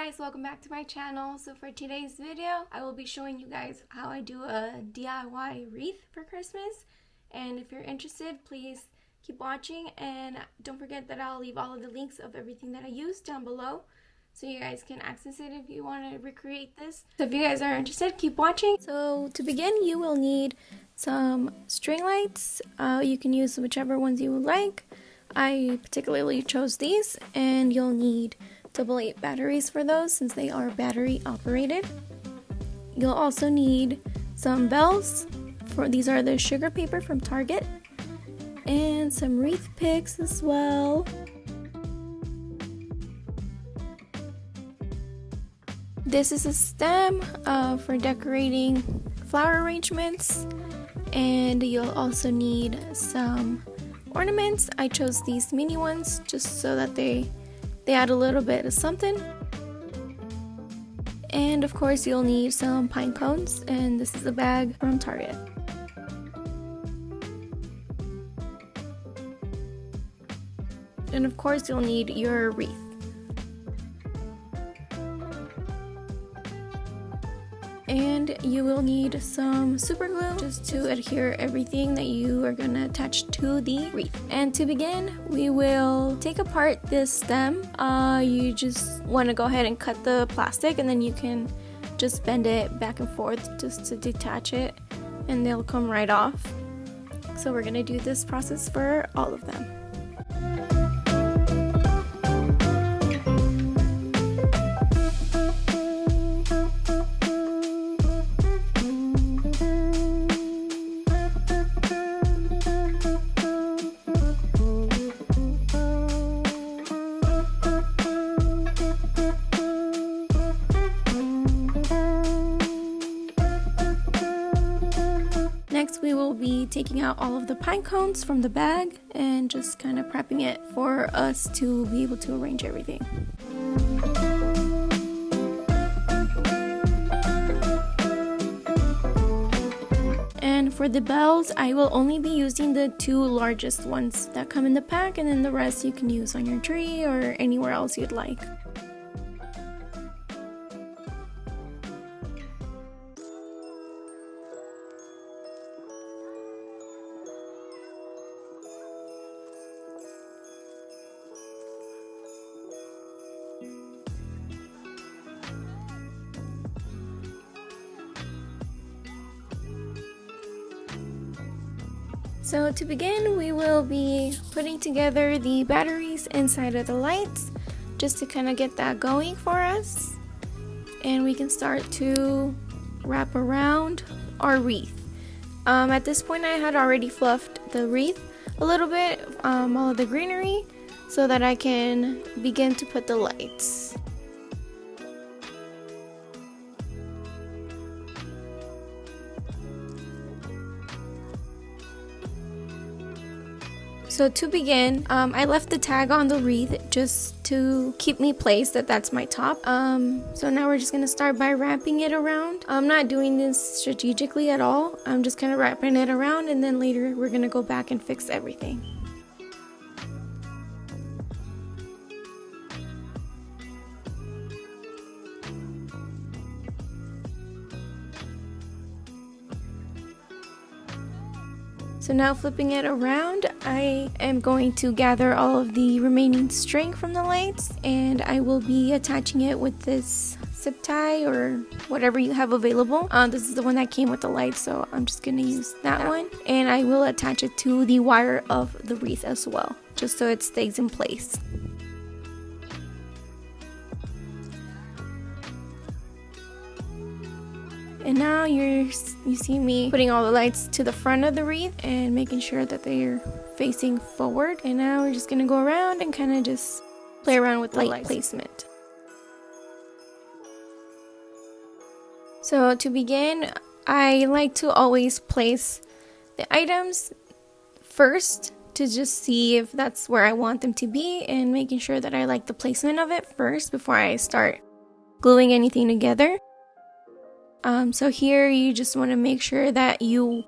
guys, welcome back to my channel. So for today's video, I will be showing you guys how I do a DIY wreath for Christmas. And if you're interested, please keep watching, and don't forget that I'll leave all of the links of everything that I use down below so you guys can access it if you want to recreate this. So if you guys are interested, keep watching. So to begin, you will need some string lights. You can use whichever ones you would like. I particularly chose these, and you'll need AA batteries for those since they are battery operated. You'll also need some bells. These are the sugar paper from Target, and some wreath picks as well. This is a stem for decorating flower arrangements, and you'll also need some ornaments. I chose these mini ones just so that they add a little bit of something. And of course you'll need some pine cones, and this is a bag from Target. And of course you'll need your wreath. And you will need some super glue just to adhere everything that you are going to attach to the wreath. And to begin, we will take apart this stem. You just want to go ahead and cut the plastic, and then you can just bend it back and forth just to detach it, and they'll come right off. So we're going to do this process for all of them. Next, we will be taking out all of the pine cones from the bag and just kind of prepping it for us to be able to arrange everything. And for the bells, I will only be using the two largest ones that come in the pack, and then the rest you can use on your tree or anywhere else you'd like. So to begin, we will be putting together the batteries inside of the lights just to kind of get that going for us. And we can start to wrap around our wreath. At this point, I had already fluffed the wreath a little bit, all of the greenery, so that I can begin to put the lights. So to begin, I left the tag on the wreath just to keep me placed that's my top. So now we're just going to start by wrapping it around. I'm not doing this strategically at all. I'm just kind of wrapping it around, and then later we're going to go back and fix everything. So now flipping it around, I am going to gather all of the remaining string from the lights, and I will be attaching it with this zip tie or whatever you have available. This is the one that came with the lights, so I'm just going to use that one. And I will attach it to the wire of the wreath as well, just so it stays in place. And now you see me putting all the lights to the front of the wreath and making sure that they're facing forward. And now we're just going to go around and kind of just play around with the light placement. So to begin, I like to always place the items first to just see if that's where I want them to be, and making sure that I like the placement of it first before I start gluing anything together. So here you just want to make sure that you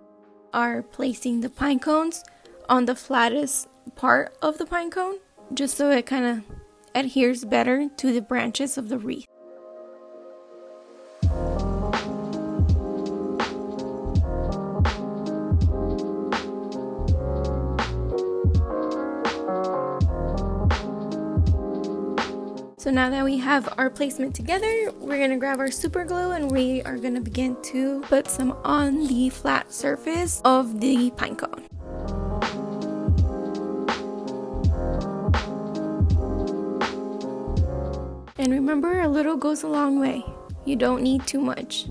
are placing the pine cones on the flattest part of the pine cone, just so it kind of adheres better to the branches of the wreath. So now that we have our placement together, we're going to grab our super glue and we are going to begin to put some on the flat surface of the pine cone. And remember, a little goes a long way. You don't need too much.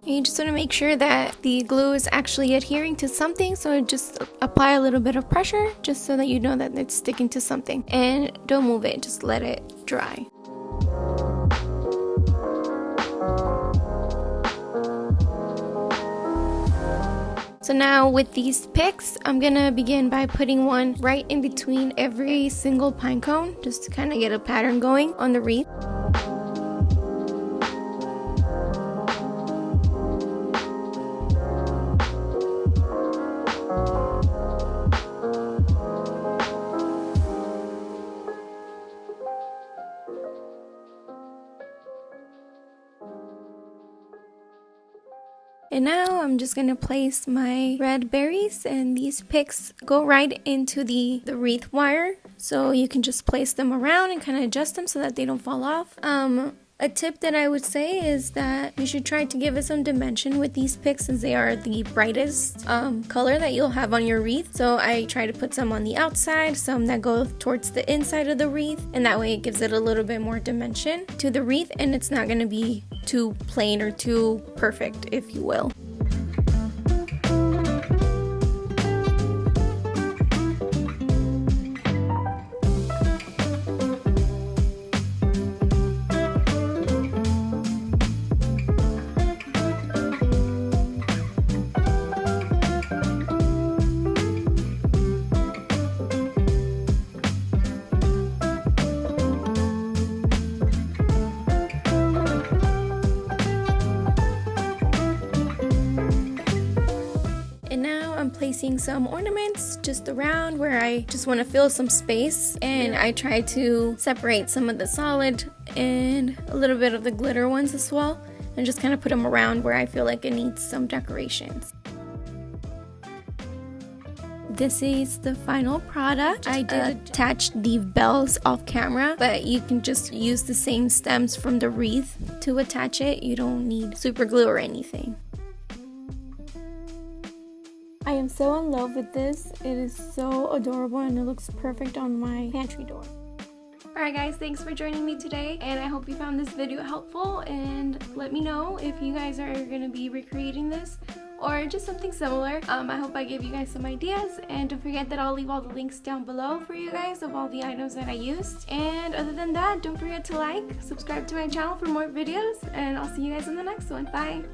You just want to make sure that the glue is actually adhering to something, so just apply a little bit of pressure just so that you know that it's sticking to something. And don't move it, just let it dry. So now with these picks, I'm gonna begin by putting one right in between every single pine cone, just to kind of get a pattern going on the wreath. And now I'm just going to place my red berries, and these picks go right into the wreath wire. So you can just place them around and kind of adjust them so that they don't fall off. A tip that I would say is that you should try to give it some dimension with these picks, since they are the brightest color that you'll have on your wreath. So I try to put some on the outside, some that go towards the inside of the wreath, and that way it gives it a little bit more dimension to the wreath, and it's not going to be too plain or too perfect, if you will. And now I'm placing some ornaments just around where I just want to fill some space, and I try to separate some of the solid and a little bit of the glitter ones as well, and just kind of put them around where I feel like it needs some decorations. This is the final product. I did attach the bells off camera, but you can just use the same stems from the wreath to attach it. You don't need super glue or anything. I am so in love with this. It is so adorable and it looks perfect on my pantry door. Alright guys, thanks for joining me today, and I hope you found this video helpful, and let me know if you guys are going to be recreating this or just something similar. I hope I gave you guys some ideas, and don't forget that I'll leave all the links down below for you guys of all the items that I used. And other than that, don't forget to like, subscribe to my channel for more videos, and I'll see you guys in the next one. Bye!